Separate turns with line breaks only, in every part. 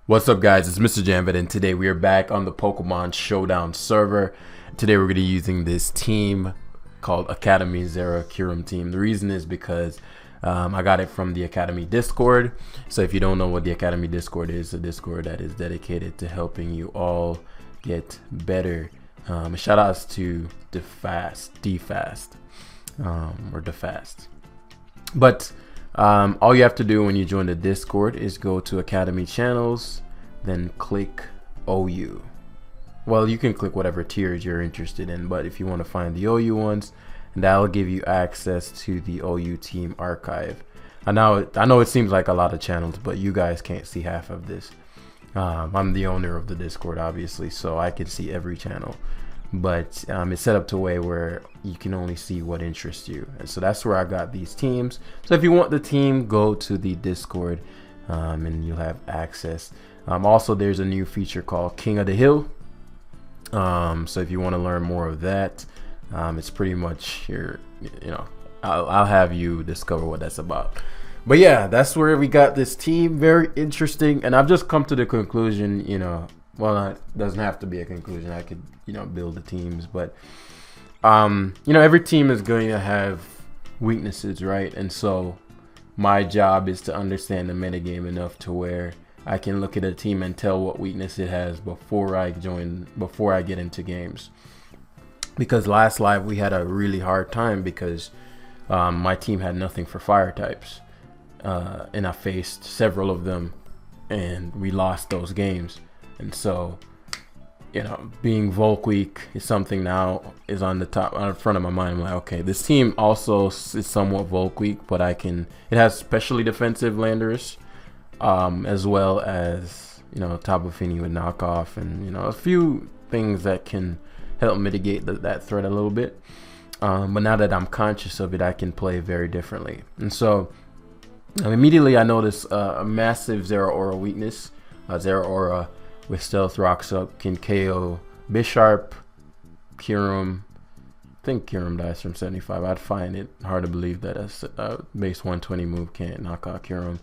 What's up, guys? It's Mr. Jambit, and today we are back on the Pokemon Showdown server. Today we're going to be using this team called Academy Zero Kyurem team. The reason is because I got it from the Academy Discord. So if you don't know what the Academy Discord is, a Discord that is dedicated to helping you all get better. Shout outs to DeFast. But all you have to do when you join the Discord is go to Academy Channels, then click OU. Well, you can click whatever tiers you're interested in, but if you want to find the OU ones, that'll give you access to the OU team archive. I know it seems like a lot of channels, but you guys can't see half of this. I'm the owner of the Discord, obviously, so I can see every channel. But it's set up to a way where you can only see what interests you, and so that's where I got these teams. So if you want the team, go to the Discord and you'll have access. Also, there's a new feature called King of the Hill, so if you want to learn more of that, it's pretty much here. I'll have you discover what that's about. But yeah, that's where we got this team. Very interesting, and I've just come to the conclusion, well, it doesn't have to be a conclusion. I could, build the teams, but every team is going to have weaknesses, right? And so my job is to understand the metagame enough to where I can look at a team and tell what weakness it has before I get into games. Because last live we had a really hard time because my team had nothing for fire types, and I faced several of them, and we lost those games. And so, being Volk weak is something now is on the front of my mind. I'm like, okay, this team also is somewhat Volk weak, but it has specially defensive Landorus, as well as, Tapu Fini with knockoff, and, a few things that can help mitigate that threat a little bit. But now that I'm conscious of it, I can play very differently. And so immediately I noticed a massive Zero Aura weakness. Zero Aura with Stealth Rocks up can KO Bisharp, Kyurem. I think Kyurem dies from 75. I'd find it hard to believe that a base 120 move can't knock out Kyurem.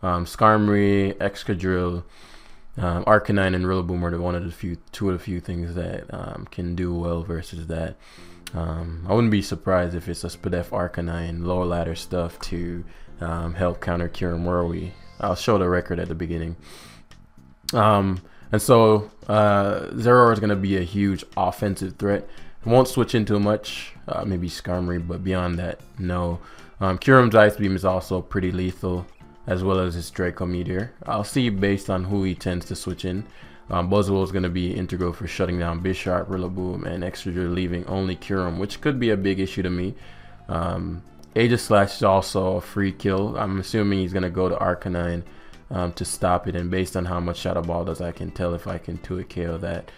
Skarmory, Excadrill, Arcanine, and Rillaboom are two of the few things that can do well versus that. I wouldn't be surprised if it's a Spadef Arcanine lower ladder stuff to help counter Kyurem Whirlwind. I'll show the record at the beginning. And so Zero is going to be a huge offensive threat. It won't switch into much, maybe Skarmory, but beyond that, no. Kyurem's Ice Beam is also pretty lethal, as well as his Draco Meteor. I'll see based on who he tends to switch in. Buzzwole is going to be integral for shutting down Bisharp, Rillaboom, and Excadrill, leaving only Kyurem, which could be a big issue to me. Aegislash is also a free kill. I'm assuming he's going to go to Arcanine to stop it, and based on how much Shadow Ball does, I can tell if I can 2-hit KO that.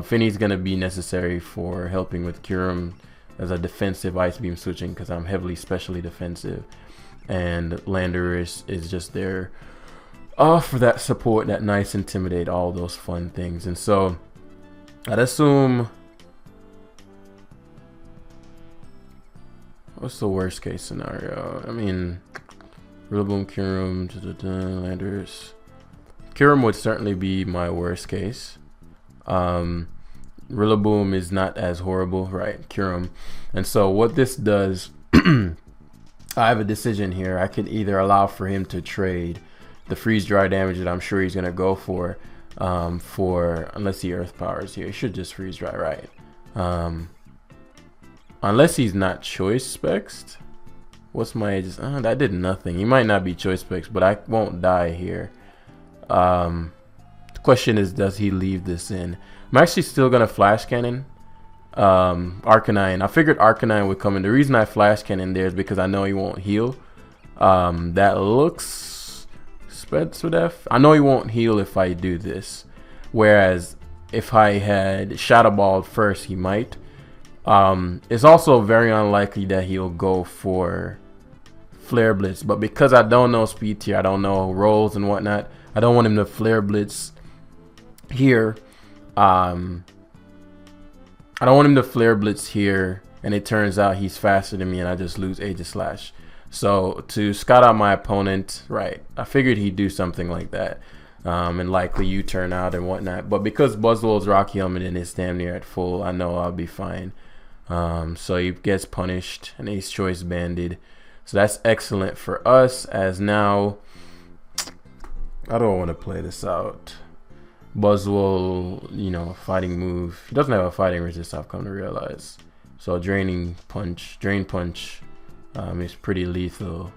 Finny's going to be necessary for helping with Kyurem as a defensive Ice Beam switching, because I'm heavily specially defensive, and Landorus is just there for that support, that nice intimidate, all those fun things. And so I'd assume, what's the worst case scenario? I mean, Rillaboom, Kyurem, Landorus. Kyurem would certainly be my worst case. Rillaboom is not as horrible, right? Kyurem. And so what this does, I have a decision here. I could either allow for him to trade the freeze dry damage that I'm sure he's gonna go for unless he earth powers here. He should just freeze dry, right? Unless he's not choice specs. What's my ages? That did nothing. He might not be choice specs, but I won't die here. The question is, does he leave this in? I'm actually still gonna flash cannon Arcanine. I figured Arcanine would come in. The reason I flash cannon there is because I know he won't heal. That looks Spadef. I know he won't heal if I do this, whereas if I had Shadow Balled first, he might. It's also very unlikely that he'll go for Flare Blitz, but because I don't know speed tier, I don't know rolls and whatnot, I don't want him to Flare Blitz here. I don't want him to Flare Blitz here, and it turns out he's faster than me, and I just lose Aegislash. So to scout out my opponent, right, I figured he'd do something like that. and likely U-turn out and whatnot. But because Buzzwole's Rocky Helmet and is damn near at full, I know I'll be fine. So he gets punished and Ace Choice banded. So that's excellent for us, as now I don't want to play this out. Buzzwole, you know, fighting move. He doesn't have a fighting resist, I've come to realize. So drain punch is pretty lethal.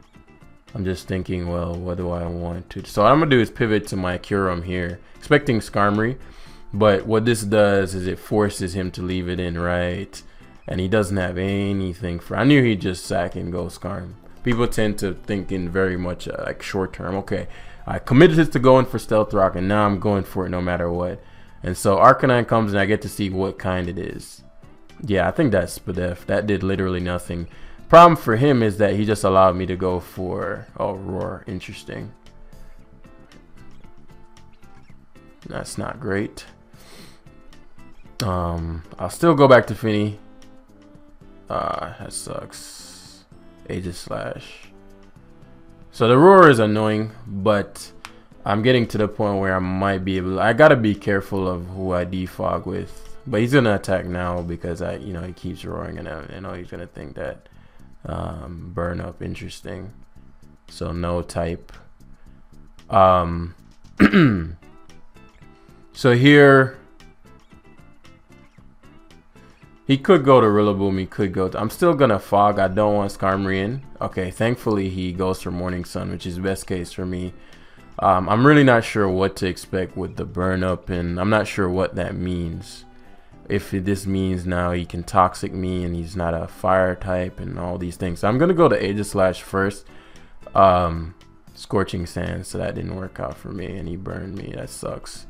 I'm just thinking, well, what do I want to? So what I'm gonna do is pivot to my Kyurem here, expecting Skarmory, but what this does is it forces him to leave it in, right? And he doesn't have anything for. I knew he'd just sack and go Skarm. People tend to think in very much like short term. Okay, I committed to going for Stealth Rock, and now I'm going for it no matter what. And so Arcanine comes, and I get to see what kind it is. Yeah, I think that's Spadef. That did literally nothing. Problem for him is that he just allowed me to go for Roar. Interesting. That's not great. I'll still go back to Finny. That sucks. Aegis Slash. So the Roar is annoying, but I'm getting to the point where I might be able. I gotta be careful of who I defog with. But he's gonna attack now because he keeps roaring, and I know he's gonna think that. Burn up, interesting. So no type. So here he could go to Rillaboom, he could go to, I'm still gonna fog. I don't want Skarmory in. Okay, thankfully he goes for Morning Sun, which is best case for me. I'm really not sure what to expect with the burn up, and I'm not sure what that means. If this means now he can Toxic me and he's not a fire type and all these things. So I'm going to go to Aegis Slash first. Scorching Sand, so that didn't work out for me and he burned me. That sucks.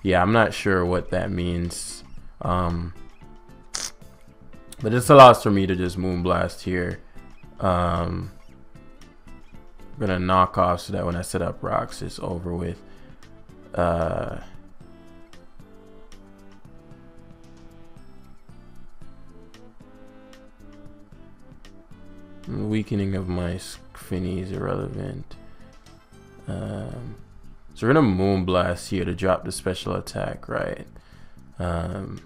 Yeah, I'm not sure what that means. But this allows for me to just Moonblast here. I'm going to knock off so that when I set up rocks, it's over with. Weakening of my Finny is irrelevant. So we're gonna Moonblast here to drop the special attack, right? And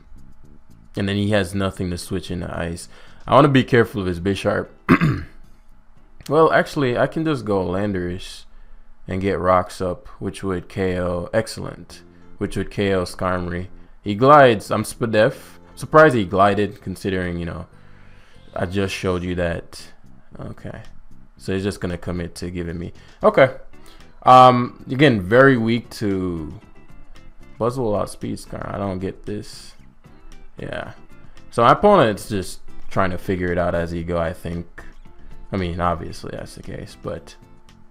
then he has nothing to switch into ice. I want to be careful of his Bisharp. Well, actually, I can just go Landorus and get rocks up, which would KO. Excellent. Which would KO Skarmory. He glides. I'm Spadef. Surprised he glided, considering, I just showed you that. Okay, so he's just gonna commit to giving me. Okay, again, very weak to Buzzwole outspeed Scar. I don't get this. Yeah, so my opponent's just trying to figure it out as he go, I think. I mean, obviously that's the case, but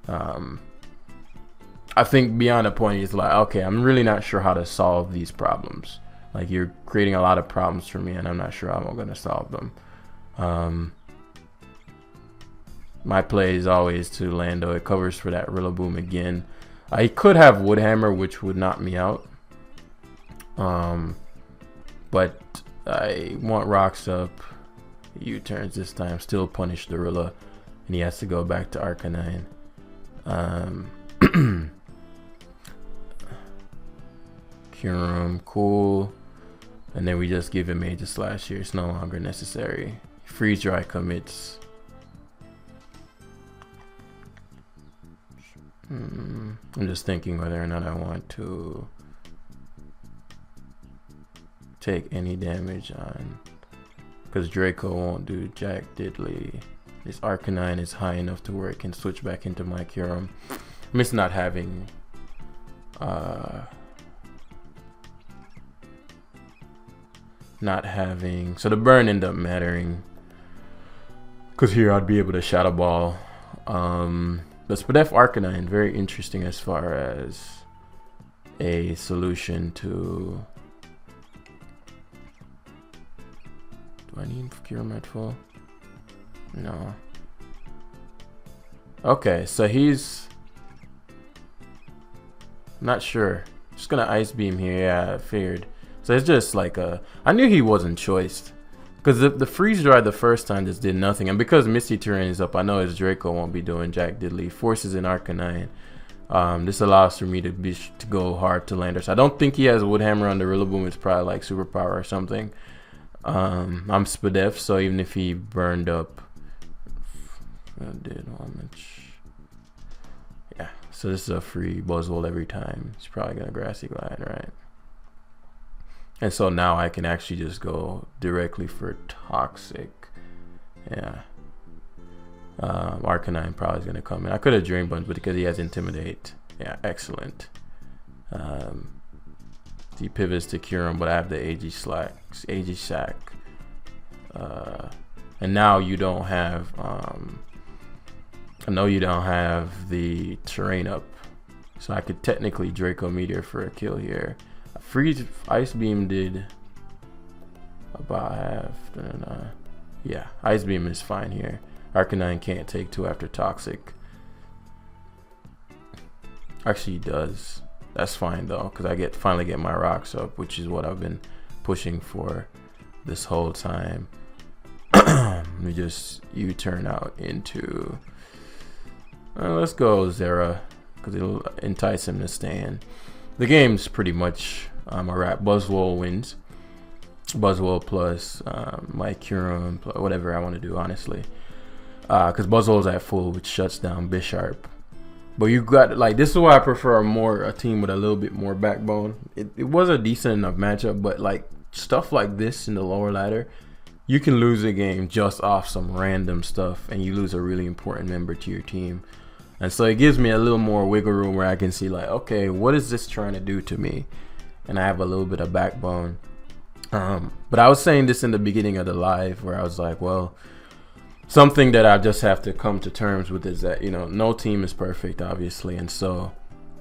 I think beyond a point he's like, okay, I'm really not sure how to solve these problems. Like, you're creating a lot of problems for me and I'm not sure how I'm gonna solve them. My play is always to Lando. It covers for that Rillaboom again. I could have Woodhammer, which would knock me out. But I want rocks up. U-turns this time. Still punish the Rilla. And he has to go back to Arcanine. Kyurem, cool. And then we just give him Aegis Slash here. It's no longer necessary. Freeze Dry commits. I'm just thinking whether or not I want to take any damage on, because Draco won't do Jack Diddley. This Arcanine is high enough to where it can switch back into my Kyurem. I miss not having so the burn ended up mattering, because here I'd be able to Shadow Ball. But Spadef Arcanine, very interesting as far as a solution to. Do I need Kyurem at full? No. Okay, so he's. I'm not sure. Just gonna Ice Beam here. Yeah, I figured. So it's just like a. I knew he wasn't choiced. Because the Freeze Dry the first time just did nothing. And because Misty Terrain is up, I know his Draco won't be doing Jack Diddley. Forces an Arcanine. This allows for me to go hard to landers. I don't think he has Wood Hammer on the Rillaboom. It's probably like superpower or something. I'm Spadef, so even if he burned up, yeah. So this is a free Buzzwole every time. He's probably gonna Grassy Glide, right? And so now I can actually just go directly for Toxic. Yeah. Arcanine probably is gonna come in. I could have Drain Punch, but because he has Intimidate, yeah, excellent. He pivots to Kyurem, but I have the AG Sack. And now you don't have. I know you don't have the terrain up, so I could technically Draco Meteor for a kill here. Freeze Ice Beam did about half. Then, yeah, Ice Beam is fine here. Arcanine can't take 2 after Toxic. Actually, he does. That's fine though, because I finally get my rocks up, which is what I've been pushing for this whole time. Let me just U-turn out into. Let's go Zera, because it'll entice him to stand. The game's pretty much a wrap. Buzzwole wins. Buzzwole plus my Kyurem, whatever I want to do, honestly. Because Buzzwole's at full, which shuts down Bisharp. But you got, like, this is why I prefer a team with a little bit more backbone. It was a decent enough matchup, but like stuff like this in the lower ladder, you can lose a game just off some random stuff, and you lose a really important member to your team. And so it gives me a little more wiggle room where I can see, like, okay, what is this trying to do to me? And I have a little bit of backbone. But I was saying this in the beginning of the live, where I was like, well, something that I just have to come to terms with is that, you know, no team is perfect, obviously. And so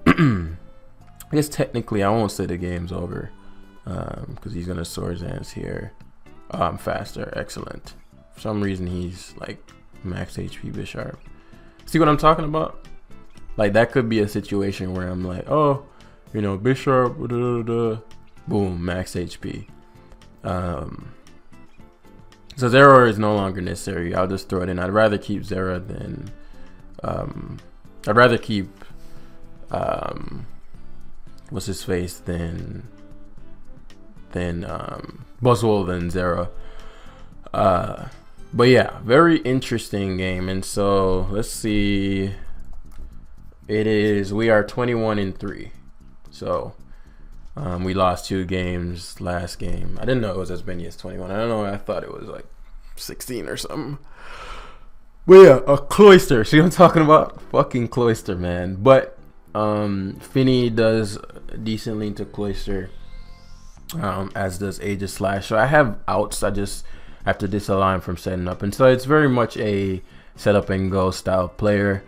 I guess technically I won't say the game's over, because he's going to Swordsdance here. I'm faster. Excellent. For some reason, he's like max HP Bisharp. See what I'm talking about? Like, that could be a situation where I'm like, oh, you know, Bisharp, boom, max HP. So Zera is no longer necessary. I'll just throw it in. I'd rather keep Zera than I'd rather keep what's his face than Buzzwole than Zera. But yeah, very interesting game. And so let's see. We are 21-3. So we lost 2 games last game. I didn't know it was as many as 21. I don't know. I thought it was like 16 or something. But yeah, a Cloyster. See what I'm talking about? Fucking Cloyster, man. But Finny does decently into Cloyster, as does Aegis Slash. So I have outs. I just have to disallow him from setting up. And so it's very much a set up and go style player.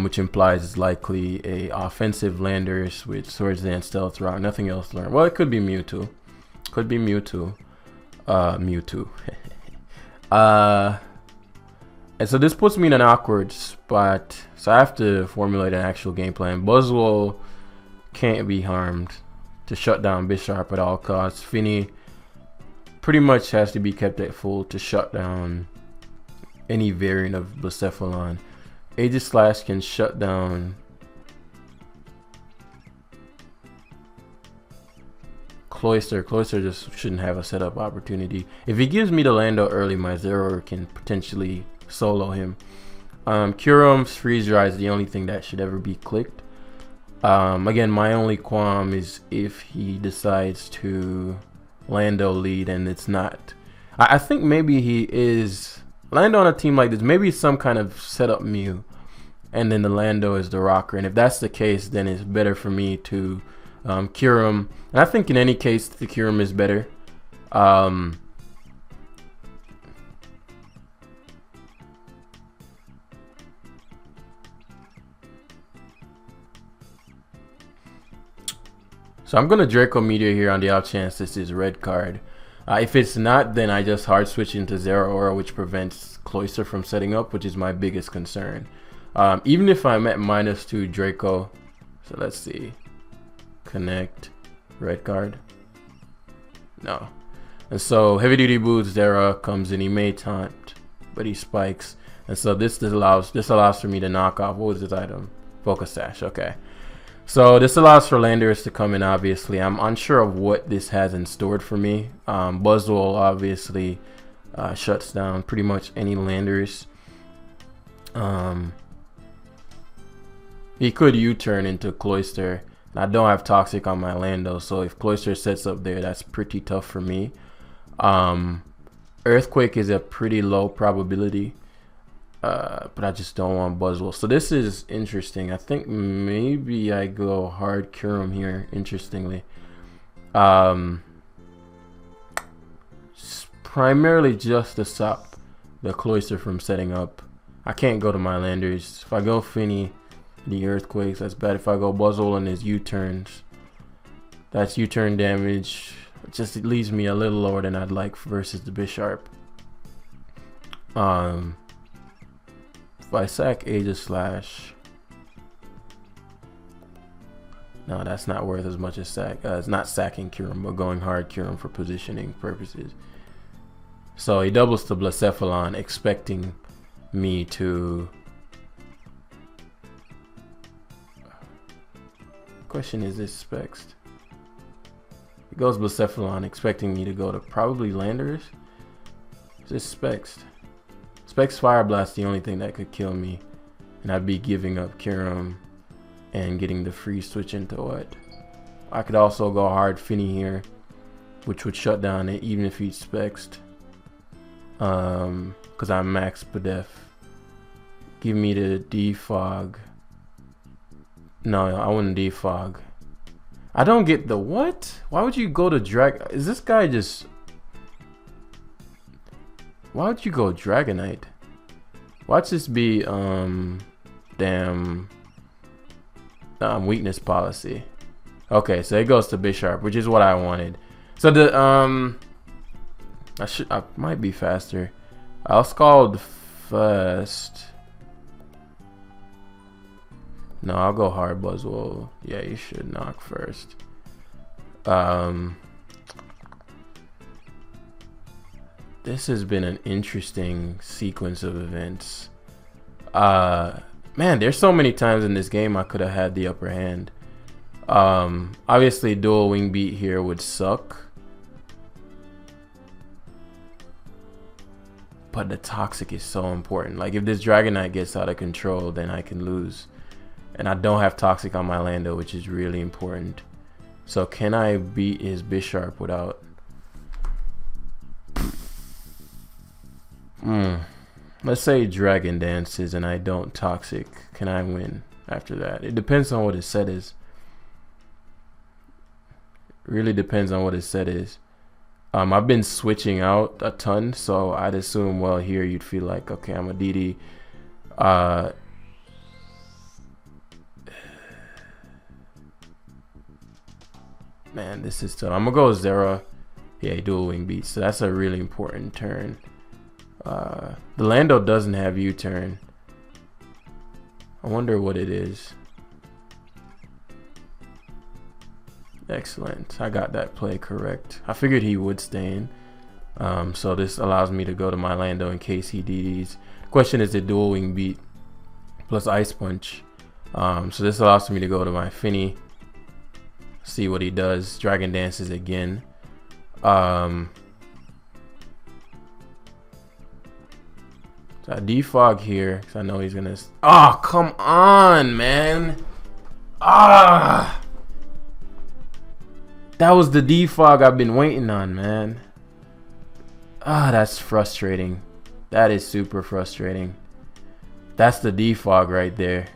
Which implies it's likely a offensive Landers with Swords Dance, Stealth Rock, nothing else to learn. Well, it could be Mewtwo. Could be Mewtwo. Mewtwo. And so this puts me in an awkward spot. So I have to formulate an actual game plan. Buzzwole can't be harmed to shut down Bisharp at all costs. Finny pretty much has to be kept at full to shut down any variant of Blacephalon. Aegis Slash can shut down Cloyster. Cloyster just shouldn't have a setup opportunity. If he gives me the Lando early, my Zero can potentially solo him. Kyurem's Freeze Dry is the only thing that should ever be clicked. Again, my only qualm is if he decides to Lando lead and it's not. I think maybe he is Lando on a team like this, maybe some kind of setup Mew, and then the Lando is the rocker. And if that's the case, then it's better for me to Kyurem. And I think in any case, the Kyurem is better. So I'm going to Draco Meteor here on the off chance this is red card. If it's not, then I just hard switch into Zero Aura, which prevents Cloyster from setting up, which is my biggest concern. Even if I'm at -2 Draco, so let's see, connect, red card, no. And so Heavy Duty Boots, Zera comes in, he may taunt, but he spikes. And so this allows for me to knock off, what was this item? Focus sash. Okay. So this allows for landers to come in. Obviously, I'm unsure of what this has in store for me. Buzzwole obviously shuts down pretty much any landers. He could U-turn into Cloister. I don't have Toxic on my land though, so if Cloister sets up there, that's pretty tough for me. Earthquake is a pretty low probability, but I just don't want Buzzwole. So this is interesting. I think maybe I go hard Curum here, interestingly. Primarily just to stop the Cloister from setting up. I can't go to my landers. If I go Finny, the Earthquakes, that's bad. If I go Buzzwole and his U-turns, that's U-turn damage. Just it leaves me a little lower than I'd like versus the Bisharp. If I sack Aegis Slash, no, that's not worth as much as sack. It's not sacking Curum, but going hard Curum for positioning purposes. So he doubles to Blacephalon, expecting me to. Question, is this Spexed? He goes Blacephalon, expecting me to go to probably Landers. Is this Spexed? Spexed Fire Blast, the only thing that could kill me, and I'd be giving up Curum and getting the free switch into what? I could also go hard Finny here, which would shut down it even if he's Spexed. Because I'm max Pedef. Give me the defog. No, I wouldn't defog. I don't get the what? Why would you go to drag? Is this guy just? Why would you go Dragonite? Watch this be damn weakness policy. Okay, so it goes to Bisharp, which is what I wanted. So the I might be faster. I'll Scald first. No, I'll go hard Buzzwole. Yeah, you should knock first. This has been an interesting sequence of events. Man, there's so many times in this game I could have had the upper hand. Obviously, dual wing beat here would suck. But the Toxic is so important. Like, if this Dragonite gets out of control, then I can lose. And I don't have Toxic on my Lando, which is really important. So can I beat his Bisharp without... Let's say Dragon Dances and I don't Toxic. Can I win after that? It depends on what his set is. It really depends on what his set is. I've been switching out a ton, so I'd assume, well, here you'd feel like, okay, I'm a DD. Man, this is tough. I'm gonna go Zera. Yeah, dual wing beat, so that's a really important turn. The Lando doesn't have U-turn. I wonder what it is. Excellent. I got that play correct. I figured he would stay in. So this allows me to go to my Lando in case he DDs. Question is the dual wing beat plus Ice Punch. So this allows me to go to my Finny. See what he does. Dragon Dances again. So I defog here because I know he's gonna. Oh, come on, man! Ah, that was the defog I've been waiting on, man. Ah, that's frustrating. That is super frustrating. That's the defog right there.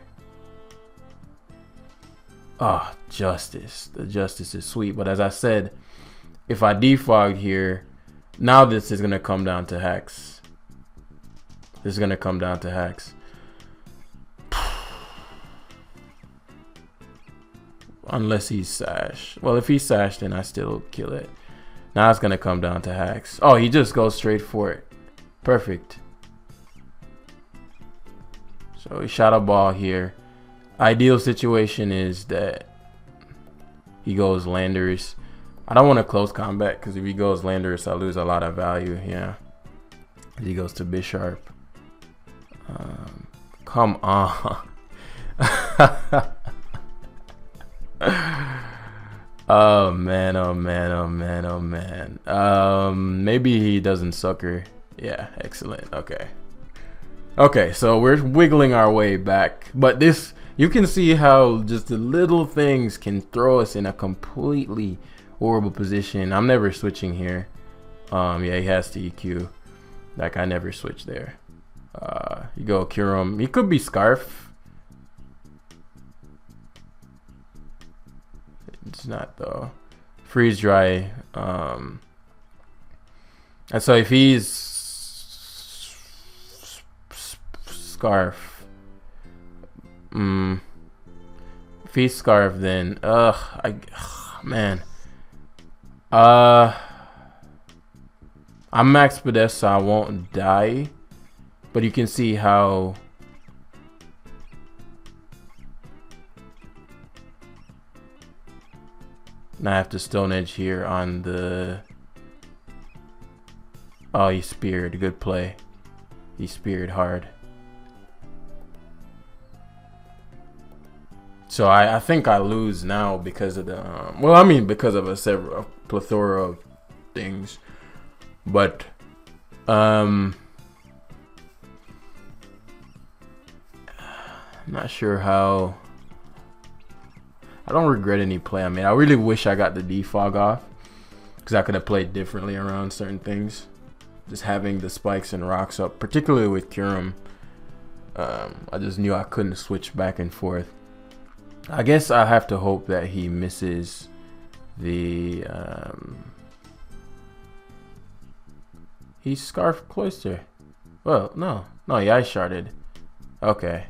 Oh, Justice. The Justice is sweet, but as I said, if I defog here, now this is gonna come down to hacks. This is gonna come down to hacks. Unless he's Sash. Well, if he's Sash, then I still kill it. Now it's gonna come down to hacks. Oh, he just goes straight for it. Perfect. So he shot a ball here. Ideal situation is that he goes Landers. I don't want to close combat because if he goes Landers, I lose a lot of value. Yeah. He goes to Bisharp. Come on. Oh man, oh man, oh man, oh man. Maybe he doesn't sucker. Yeah, excellent. Okay. Okay, so we're wiggling our way back. But this, you can see how just the little things can throw us in a completely horrible position. I'm never switching here. Yeah, he has to EQ. Like, I never switch there. You go Kurum. He could be Scarf. It's not though. Freeze dry. And so if he's Scarf, if he's Scarf, then man. I'm max Podesta, so I won't die. But you can see how now I have to Stone Edge here on the. Oh, he speared. Good play. He speared hard. So I think I lose now because of the well, I mean because of a plethora of things, but I'm not sure how. I don't regret any play I made. I really wish I got the defog off because I could have played differently around certain things. Just having the spikes and rocks up, particularly with Kurum, I just knew I couldn't switch back and forth. I guess I have to hope that he misses the he's Scarf Cloister. Well, no, he ice sharded. Okay,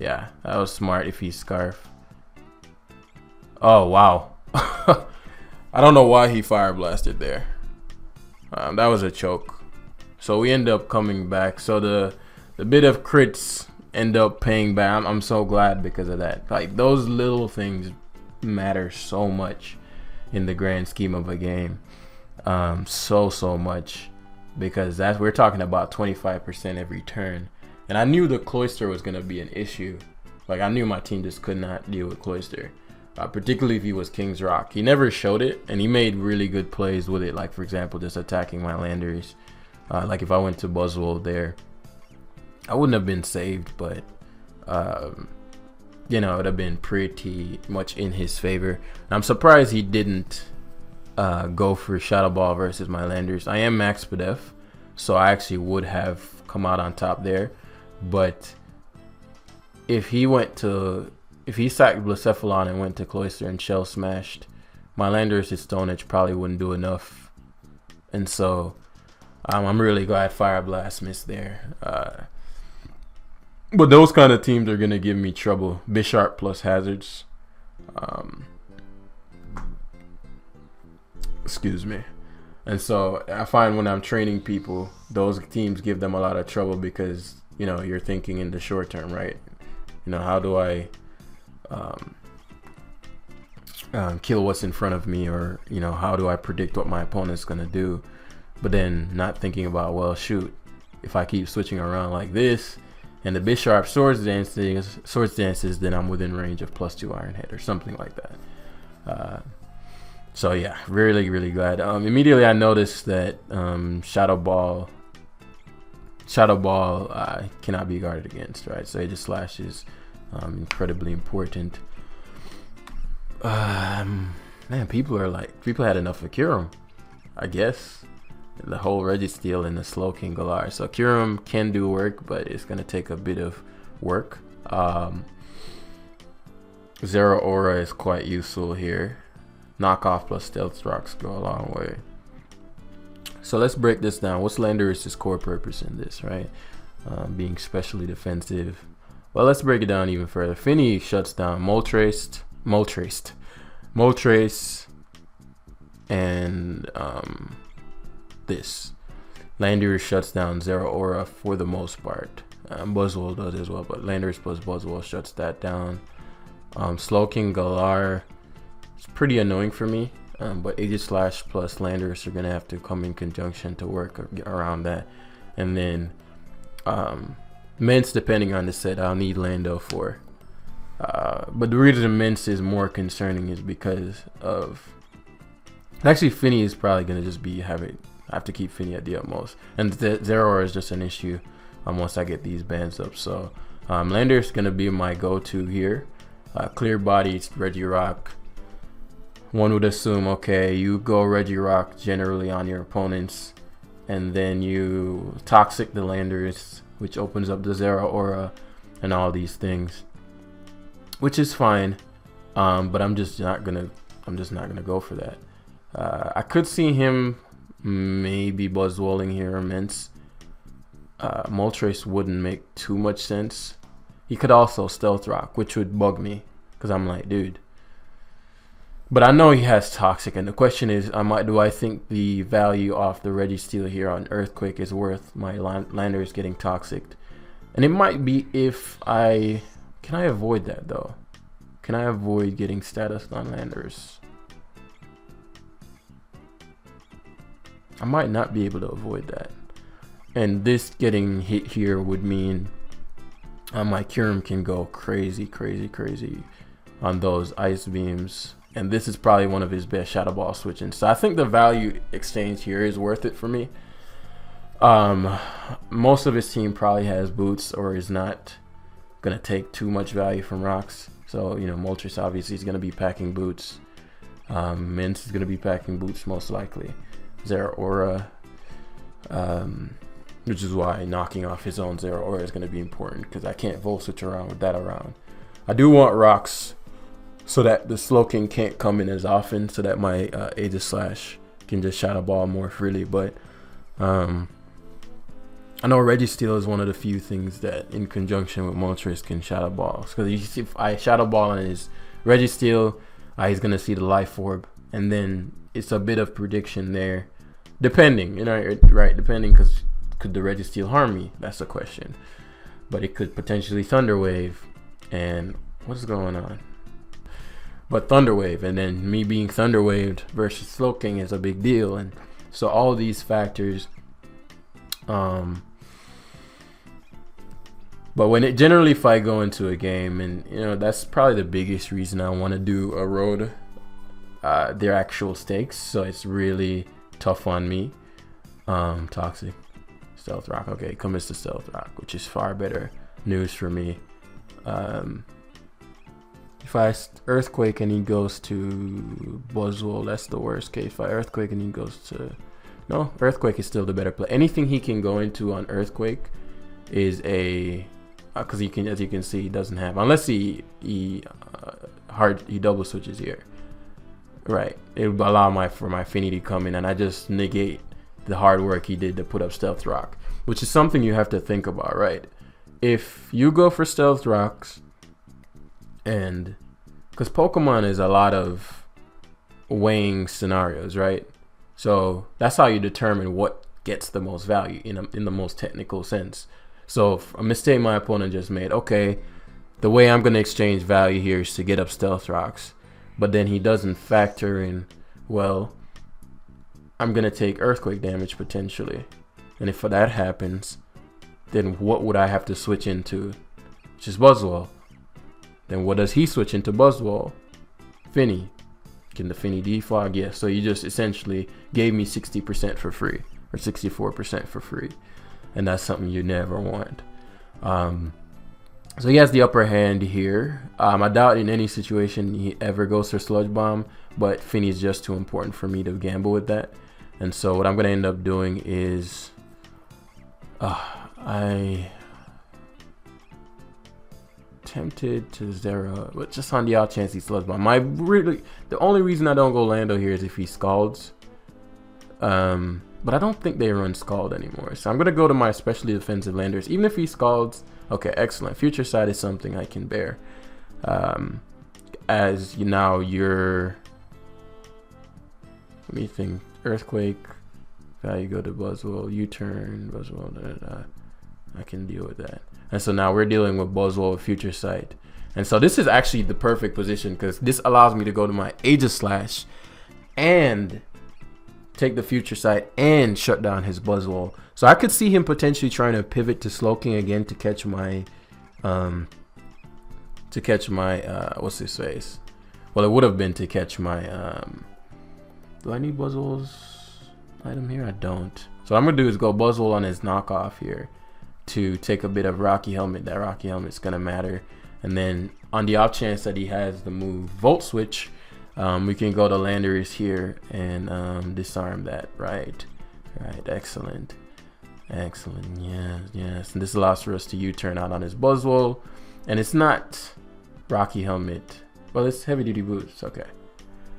yeah, that was smart if he's Scarf. Oh wow. I don't know why he fire blasted there. That was a choke. So we end up coming back. So the bit of crits end up paying back. I'm so glad because of that. Like, those little things matter so much in the grand scheme of a game. So much, because we're talking about 25% every turn. And I knew the Cloister was gonna be an issue. Like, I knew my team just could not deal with Cloister. Particularly if he was King's Rock. He never showed it, and he made really good plays with it. Like, for example, just attacking my landers. Like, if I went to Buzzwole there, I wouldn't have been saved, but, you know, it would have been pretty much in his favor. And I'm surprised he didn't go for Shadow Ball versus my landers. I am max Podef, so I actually would have come out on top there. But if he sacked Blacephalon and went to Cloister and Shell Smashed, my landers, his Stone Edge probably wouldn't do enough. And so I'm really glad Fire Blast missed there. But those kind of teams are going to give me trouble. Bisharp plus Hazards. Excuse me. And so I find when I'm training people, those teams give them a lot of trouble because, you know, you're thinking in the short term, right? You know, how do I kill what's in front of me, or, you know, how do I predict what my opponent's gonna do? But then not thinking about, well, shoot, if I keep switching around like this and the Bisharp swords dances, then I'm within range of +2 Iron Head or something like that. So yeah, really glad. Immediately I noticed that Shadow Ball cannot be guarded against, right? So it just slashes. Incredibly important. Man, people had enough of Kurum, I guess. The whole Registeel and the Slowking Galar. So Kurum can do work, but it's gonna take a bit of work. Zero Aura is quite useful here. Knockoff plus Stealth Rocks go a long way. So let's break this down. What's Landorus's core purpose in this, right? Being specially defensive. Well, let's break it down even further. Finny shuts down Moltres, and this. Landorus shuts down Zero Aura for the most part. Buzzwole does as well, but Landorus plus Buzzwole shuts that down. Slowking Galar is pretty annoying for me, but Aegislash plus Landorus are gonna have to come in conjunction to work around that. And then Mence, depending on the set, I'll need Lando for. But the reason Mince is more concerning is because of actually Finny is probably gonna just be I have to keep Finny at the utmost, and the Zero Aura is just an issue once I get these bands up. So Lander is gonna be my go-to here. Clear body, Regirock. One would assume, okay, you go Regirock generally on your opponents, and then you toxic the Landers, which opens up the Zero Aura and all these things, which is fine. But I'm just not gonna go for that. I could see him maybe Buzzwalling here or Mince. Moltres wouldn't make too much sense. He could also Stealth Rock, which would bug me because I'm like, dude. But I know he has Toxic, and the question is, do I think the value of the Registeel here on Earthquake is worth my Landers getting Toxic? And it might be if can I avoid that though? Can I avoid getting status on Landers? I might not be able to avoid that. And this getting hit here would mean my Kyurem can go crazy on those Ice Beams. And this is probably one of his best Shadow Ball switching. So I think the value exchange here is worth it for me. Most of his team probably has Boots or is not going to take too much value from rocks. So, you know, Moltres obviously is going to be packing Boots. Mince is going to be packing Boots most likely. Zero Aura, which is why knocking off his own Zero Aura is going to be important, because I can't Volt Switch around with that around. I do want rocks so that the Slowking can't come in as often, so that my Aegislash can just Shadow Ball more freely. But I know Registeel is one of the few things that in conjunction with Moltres can Shadow Ball. Because you see, if I Shadow Ball on his Registeel, he's going to see the Life Orb, and then it's a bit of prediction there. Depending, you know, right? Depending, because could the Registeel harm me? That's the question. But it could potentially Thunder Wave, and what's going on? But Thunder Wave, and then me being Thunder Waved versus Slowking is a big deal, and so all these factors. But when if I go into a game, and you know, that's probably the biggest reason I want to do a road, their actual stakes. So it's really tough on me. Toxic, Stealth Rock. Okay, commits to Stealth Rock, which is far better news for me. If I Earthquake and he goes to Buzzwole, that's the worst case. If I Earthquake and he goes to... No, Earthquake is still the better play. Anything he can go into on Earthquake is a... Because he can, as you can see, he doesn't have... Unless he double switches here. Right. It would allow for my Finny to come in, and I just negate the hard work he did to put up Stealth Rock. Which is something you have to think about, right? If you go for Stealth Rocks... And because Pokemon is a lot of weighing scenarios, right? So that's how you determine what gets the most value in the most technical sense. So if a mistake my opponent just made, okay, the way I'm going to exchange value here is to get up Stealth Rocks, but then he doesn't factor in, well, I'm going to take Earthquake damage potentially. And if that happens, then what would I have to switch into? Which is Buzzwole. Then what does he switch into Buzzwole? Finny. Can the Finny defog? Yeah, so you just essentially gave me 60% for free, or 64% for free. And that's something you never want. So he has the upper hand here. I doubt in any situation he ever goes for Sludge Bomb, but Finny is just too important for me to gamble with that. And so what I'm going to end up doing is... I... tempted to Zero, but just on the odd chance he Sludge Bomb. The only reason I don't go Lando here is if he Scalds. But I don't think they run Scald anymore. So I'm going to go to my especially defensive Landers. Even if he Scalds, okay, excellent. Future Sight is something I can bear. As you now you're... Let me think. Earthquake. Value go to Buzzwole. U-turn. Buzzwole. I can deal with that. And so now we're dealing with Buzzwole with Future Sight. And so this is actually the perfect position because this allows me to go to my Aegislash and take the Future Sight and shut down his Buzzwole. So I could see him potentially trying to pivot to Slowking again to catch my to catch my what's his face? Well, it would have been to catch my do I need Buzzwole's item here? I don't. So what I'm gonna do is go Buzzwole on his knockoff here to take a bit of Rocky Helmet. That Rocky Helmet's gonna matter. And then on the off chance that he has the move Volt Switch, we can go to Landorus here and disarm that. Right, excellent. Yes. And this allows for us to U-turn out on his Buzzwole, and it's not Rocky Helmet. Well, it's heavy duty boots. Okay,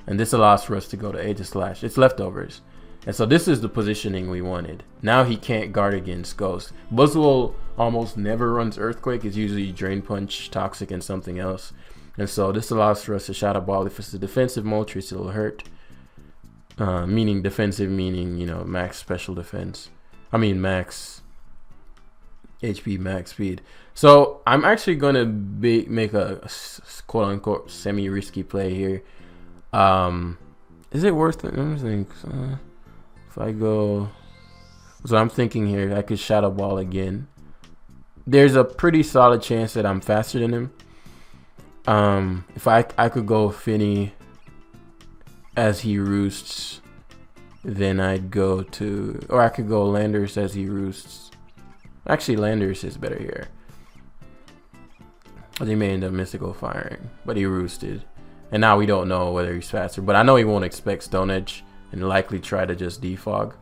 and this allows for us to go to Aegis Slash. It's leftovers, and so this is the positioning we wanted. Now he can't guard against Ghost. Buzzwole almost never runs Earthquake. It's usually Drain Punch, Toxic, and something else. And so this allows for us to Shadow Ball. If it's a defensive Moltres, it'll hurt. Meaning defensive, meaning, you know, max special defense. I mean max HP, max speed. So I'm actually going to make a quote-unquote semi-risky play here. Is it worth it? Let me think. If I go... So I'm thinking here, I could Shadow Ball again. There's a pretty solid chance that I'm faster than him. If I could go Finny as he roosts, then I'd go to, or I could go Landorus as he roosts. Actually, Landorus is better here. He may end up mystical firing, but he roosted. And now we don't know whether he's faster, but I know he won't expect Stone Edge and likely try to just defog.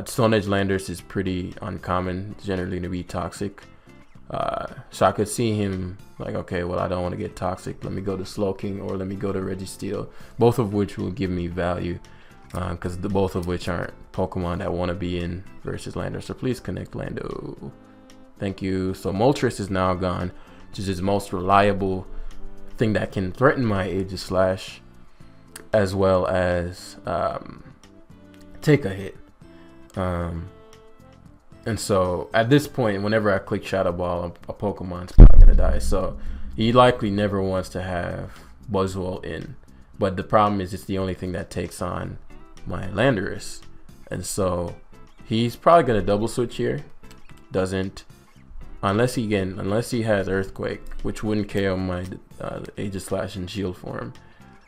Stone Edge Landorus is pretty uncommon, generally to be toxic. So I could see him like, okay, well, I don't want to get toxic. Let me go to Slowking or let me go to Registeel, both of which will give me value, because both of which aren't Pokemon that want to be in versus Landorus. So please connect Lando. Thank you. So Moltres is now gone, which is his most reliable thing that can threaten my Aegis Slash, as well as take a hit. And so at this point, whenever I click Shadow Ball, a Pokemon's probably gonna die. So he likely never wants to have Buzzwole in. But the problem is it's the only thing that takes on my Landorus. And so he's probably gonna double switch here. Doesn't, unless he has Earthquake, which wouldn't KO my Aegis Slash and Shield form.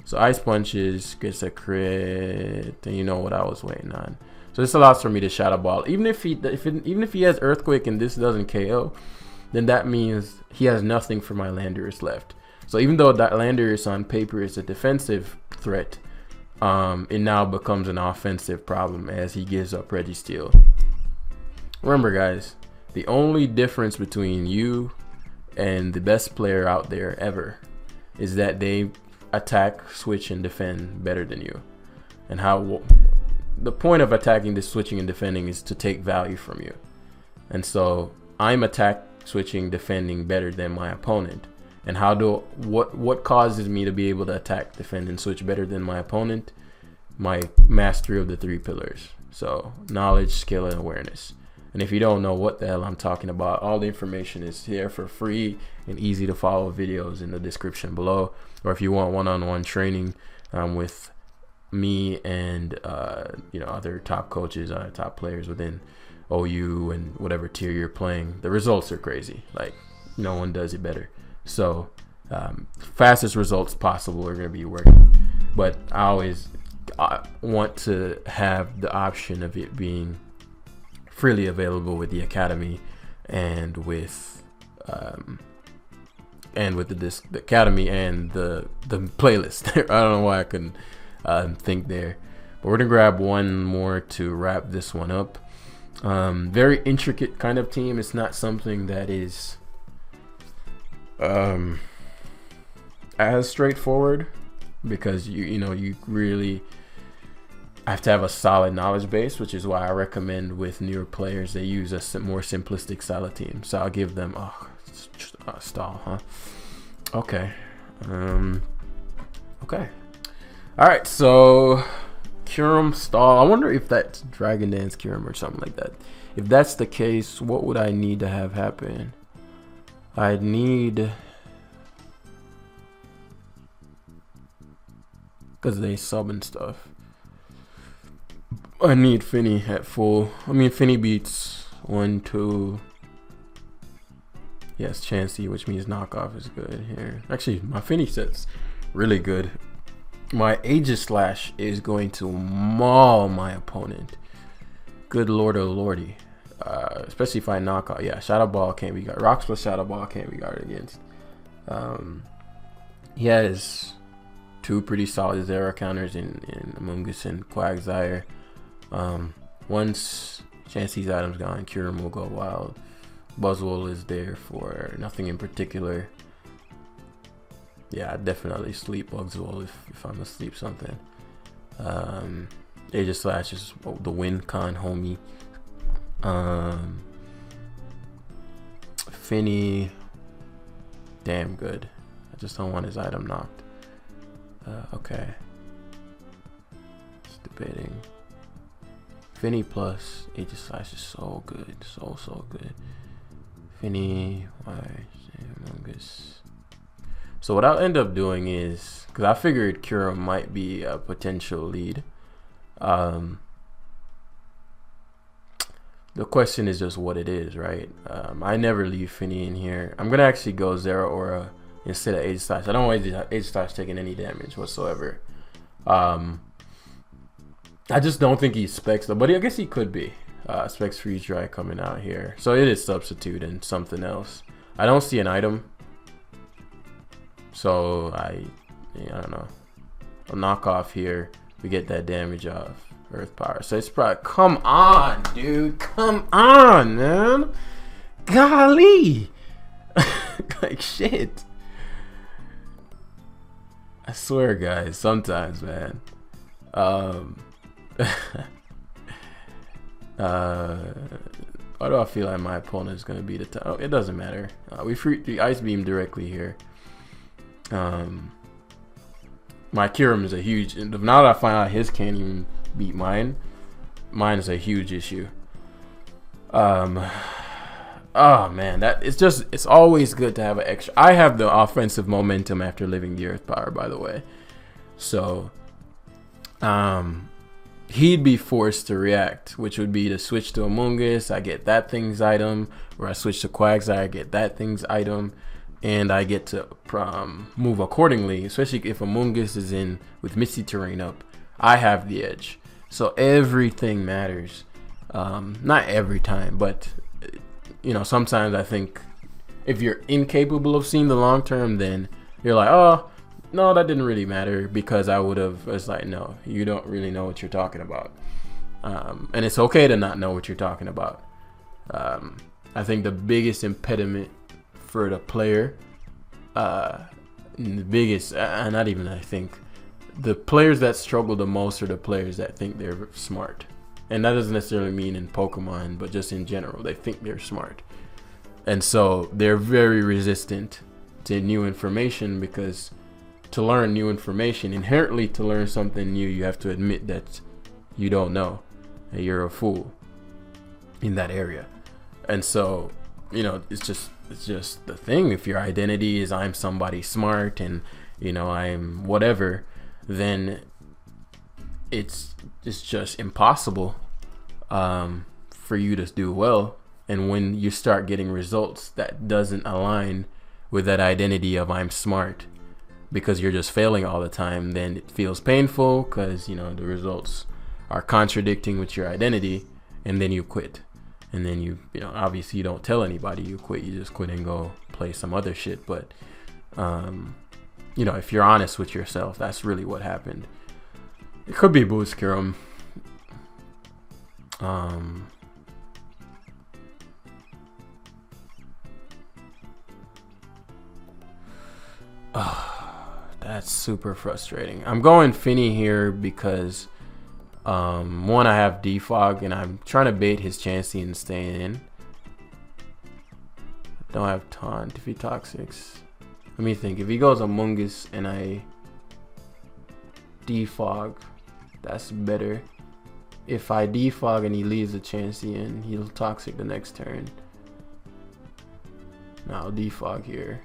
So Ice Punches, gets a crit, and you know what I was waiting on. So this allows for me to Shadow Ball. Even if he has Earthquake and this doesn't KO, then that means he has nothing for my Landorus left. So even though that Landorus on paper is a defensive threat, it now becomes an offensive problem as he gives up Registeel. Remember, guys, the only difference between you and the best player out there ever is that they attack, switch, and defend better than you. And how the point of attacking, this switching, and defending is to take value from you. And so I'm attack, switching, defending better than my opponent. And what causes me to be able to attack, defend, and switch better than my opponent? My mastery of the 3 pillars. So knowledge, skill, and awareness. And if you don't know what the hell I'm talking about, all the information is here for free and easy to follow videos in the description below. Or if you want one-on-one training with me and other top coaches, top players within OU and whatever tier you're playing, the results are crazy. Like, no one does it better. So fastest results possible are going to be working, but I want to have the option of it being freely available with the academy and with the academy and the playlist. I don't know why I couldn't think there, but we're gonna grab one more to wrap this one up. Very intricate kind of team. It's not something that is as straightforward, because you really have to have a solid knowledge base, which is why I recommend with newer players they use a more simplistic style of team. So I'll give them stall, huh? Okay. Okay. All right, so Kyurem stall. I wonder if that's Dragon Dance Kyurem or something like that. If that's the case, what would I need to have happen? I'd need, because they sub and stuff, I need Finny at full. I mean, Finny beats 1, 2, Yes, Chansey, which means knockoff, is good here. Actually, my Finny set's really good. My Aegis Slash is going to maul my opponent. Good lord oh lordy. Especially if I knock out. Yeah, Shadow Ball can't be guarded. Rocks plus Shadow Ball can't be guarded against. He has two pretty solid Zero counters in Amoonguss and Quagsire. Once Chansey's item's gone, Kyurem will go wild. Buzzwole is there for nothing in particular. Yeah, I'd definitely sleep Buzzwole if I'm asleep something. Aegis Slash is the win con homie. Finny, damn good. I just don't want his item knocked. Okay. Just debating. Finny plus Aegis Slash is so good. So good. Finny, Amoonguss. So what I'll end up doing is, because I figured Kyurem might be a potential lead. The question is just what it is, right? I never leave Finny in here. I'm gonna actually go Zero Aura instead of Aegis Slash. I don't want Aegis Slash taking any damage whatsoever. I just don't think he's specs though, but I guess he could be. Specs Freeze Dry coming out here, so it is substitute and something else. I don't see an item, so I don't know. I'll knock off here. We get that damage off. Earth Power. So it's probably, come on, dude. Come on, man. Golly. Like shit. I swear, guys, sometimes, man. Why do I feel like my opponent is going to be the top? Oh, it doesn't matter. We free the Ice Beam directly here. My Kyurem is a huge, now that I find out his can't even beat mine is a huge issue. Oh man, it's always good to have an extra. I have the offensive momentum after living the Earth Power, by the way, so he'd be forced to react, which would be to switch to Amoonguss. I get that thing's item, or I switch to Quagsire, I get that thing's item, and I get to move accordingly, especially if Amoonguss is in with Misty Terrain up. I have the edge. So everything matters. Not every time, but sometimes I think if you're incapable of seeing the long term, then you're like, oh, no, that didn't really matter because I would have. It's like, no, you don't really know what you're talking about. And it's okay to not know what you're talking about. I think the biggest impediment for the player, the players that struggle the most are the players that think they're smart. And that doesn't necessarily mean in Pokemon, but just in general, they think they're smart. And so they're very resistant to new information, because to learn new information, inherently to learn something new, you have to admit that you don't know, and you're a fool in that area. And so, it's just the thing. If your identity is I'm somebody smart and, I'm whatever, then it's just impossible for you to do well. And when you start getting results that doesn't align with that identity of I'm smart, because you're just failing all the time, then it feels painful because the results are contradicting with your identity, and then you quit. And then you obviously you don't tell anybody you quit, you just quit and go play some other shit. But if you're honest with yourself, that's really what happened. It could be Boost Kyurem. That's super frustrating. I'm going Finny here because one, I have Defog and I'm trying to bait his Chansey and staying in. I don't have Taunt. If he Toxics, let me think. If he goes Amoonguss and I Defog, that's better. If I Defog and he leaves the Chansey in, he'll Toxic the next turn. Now I'll Defog here.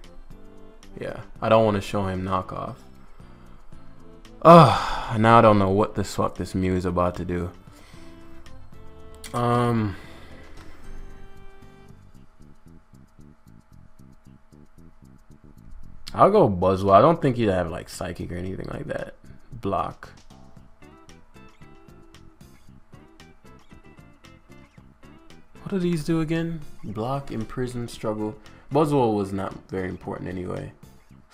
Yeah, I don't want to show him knockoff. Now I don't know what the fuck this Mew is about to do. I'll go Buzzwell. I don't think he'd have like Psychic or anything like that. Block. What do these do again? Block, imprison, struggle. Buzzwell was not very important anyway,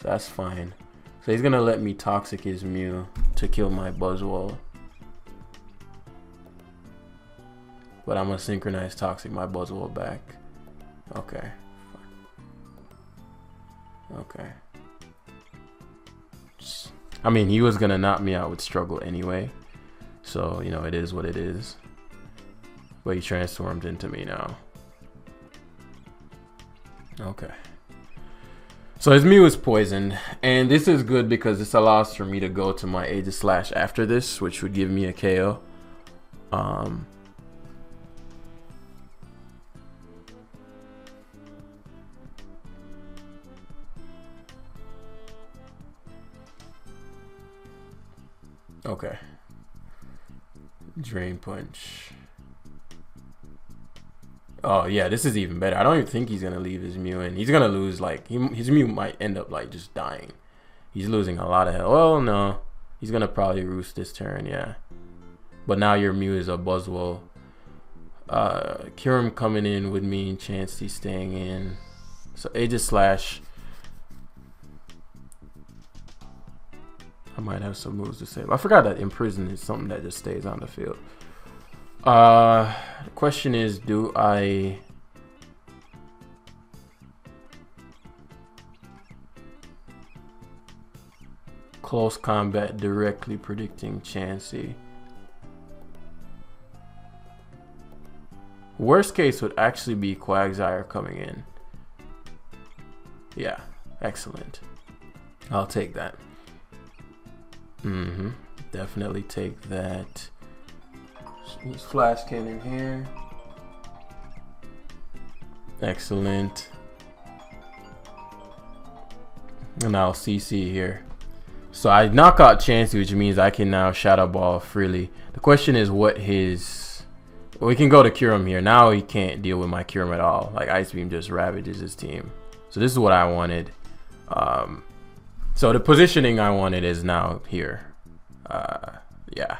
so that's fine. So he's gonna let me toxic his Mew to kill my Buzzwell. But I'm gonna synchronize toxic my Buzzwell back. Okay. Okay. I mean, he was gonna knock me out with struggle anyway, so you know it is what it is. But he transformed into me now. Okay. So his Mew is poisoned, and this is good because this allows for me to go to my Aegis Slash after this, which would give me a KO. Okay. Drain Punch. Oh yeah, this is even better. I don't even think he's gonna leave his Mew in. He's gonna lose, like his Mew might end up like just dying. He's losing a lot of health. Well, no, he's gonna probably roost this turn, yeah. But now your Mew is a Buzzwell. Kyurem coming in with me, and Chansey staying in. So Aegis Slash. I might have some moves to save. I forgot that Imprison is something that just stays on the field. The question is, do I close combat directly predicting Chansey? Worst case would actually be Quagsire coming in. Yeah, excellent. I'll take that. Definitely take that. Use Flash Cannon here. Excellent. And I'll CC here. So I knock out Chansey, which means I can now Shadow Ball freely. The question is what his... Well, we can go to Kyurem here. Now he can't deal with my Kyurem at all. Like Ice Beam just ravages his team. So this is what I wanted. So the positioning I wanted is now here. Yeah.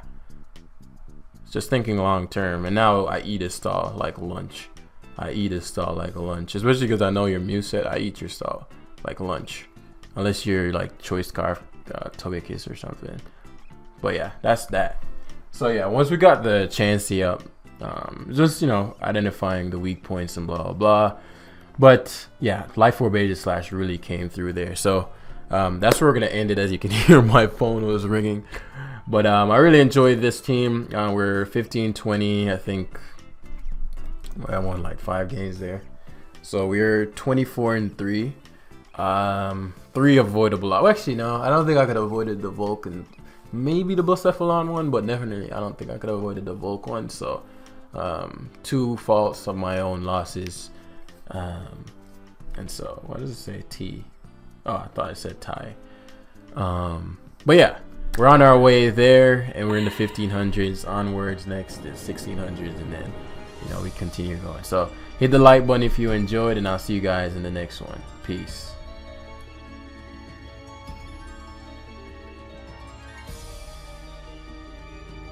Just thinking long term. And now I eat a stall like lunch. I eat a stall like lunch. Especially because I know your Mew set. I eat your stall like lunch. Unless you're like Choice Scarf, Togekiss or something. But yeah, that's that. So yeah, once we got the Chansey up, just, you know, identifying the weak points and blah, blah, blah. But yeah, Life Orb Aegis Slash really came through there. So that's where we're going to end it. As you can hear, my phone was ringing. But I really enjoyed this team. We're 15-20. I think I won like 5 games there. So we're 24-3. 3 avoidable. Well, actually, no. I don't think I could have avoided the Volk and maybe the Blacephalon one. But definitely, I don't think I could have avoided the Volk one. So 2 faults of my own losses. And so, what does it say? T. Oh, I thought it said tie. But yeah, we're on our way there, and we're in the 1500s. Onwards, next is 1600s, and then, you know, we continue going. So hit the like button if you enjoyed, and I'll see you guys in the next one. Peace.